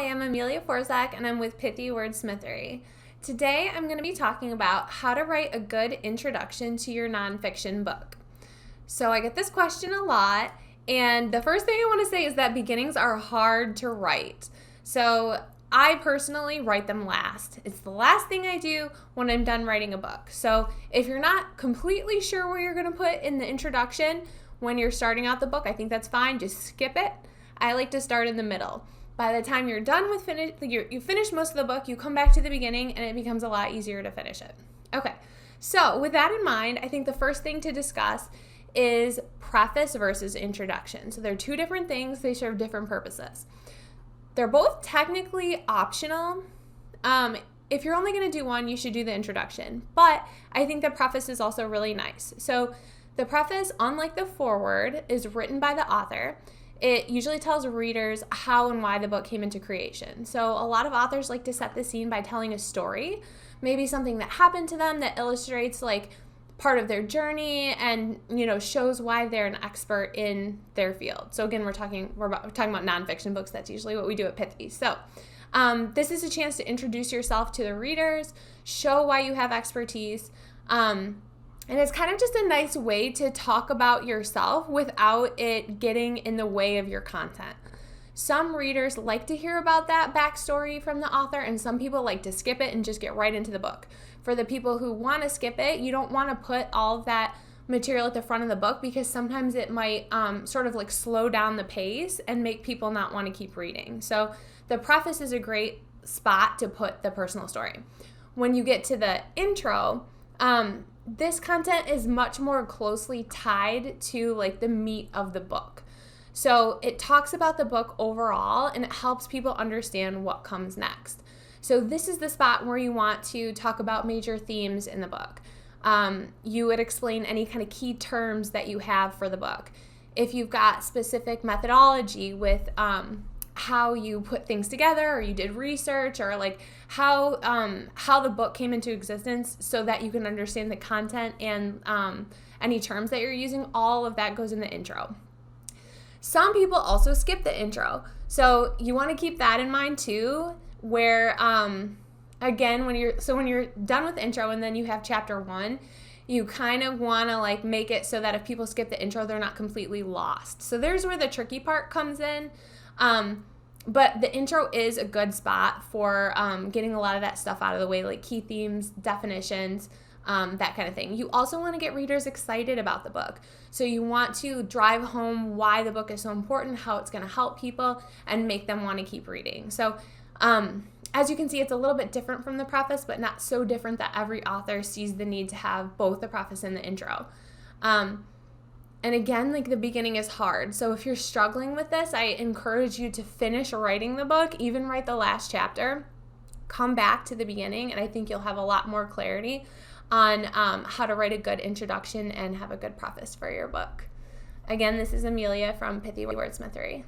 Hi, I'm Amelia Forczak and I'm with Pithy Wordsmithery. Today I'm going to be talking about how to write a good introduction to your nonfiction book. So I get this question a lot, and the first thing I want to say is that beginnings are hard to write. So I personally write them last. It's the last thing I do when I'm done writing a book. So if you're not completely sure where you're going to put in the introduction when you're starting out the book, I think that's fine. Just skip it. I like to start in the middle. By the time you're done with you finish most of the book, you come back to the beginning and it becomes a lot easier to finish it. Okay, so with that in mind, I think the first thing to discuss is preface versus introduction. So they're two different things. They serve different purposes. They're both technically optional. If you're only going to do one, you should do the introduction. But I think the preface is also really nice. So the preface, unlike the foreword, is written by the author. It usually tells readers how and why the book came into creation. So a lot of authors like to set the scene by telling a story, maybe something that happened to them that illustrates like part of their journey and, shows why they're an expert in their field. So again, we're talking about nonfiction books. That's usually what we do at Pithy. So this is a chance to introduce yourself to the readers, show why you have expertise, and it's kind of just a nice way to talk about yourself without it getting in the way of your content. Some readers like to hear about that backstory from the author, and some people like to skip it and just get right into the book. For the people who want to skip it, you don't want to put all of that material at the front of the book because sometimes it might sort of like slow down the pace and make people not want to keep reading. So the preface is a great spot to put the personal story. When you get to the intro, this content is much more closely tied to like the meat of the book. So it talks about the book overall and it helps people understand what comes next. So this is the spot where you want to talk about major themes in the book. You would explain any kind of key terms that you have for the book. If you've got specific methodology with how you put things together, or you did research, or like how the book came into existence so that you can understand the content and any terms that you're using, all of that goes in the intro. Some people also skip the intro. So you want to keep that in mind too, where again, when you're done with the intro and then you have chapter 1, you kind of want to like make it so that if people skip the intro, they're not completely lost. So there's where the tricky part comes in. But the intro is a good spot for getting a lot of that stuff out of the way, like key themes, definitions, that kind of thing. You also want to get readers excited about the book. So you want to drive home why the book is so important, how it's going to help people, and make them want to keep reading. So as you can see, it's a little bit different from the preface, but not so different that every author sees the need to have both the preface and the intro. And again, like the beginning is hard. So if you're struggling with this, I encourage you to finish writing the book, even write the last chapter, come back to the beginning, and I think you'll have a lot more clarity on how to write a good introduction and have a good preface for your book. Again, this is Amelia from Pithy Wordsmithery.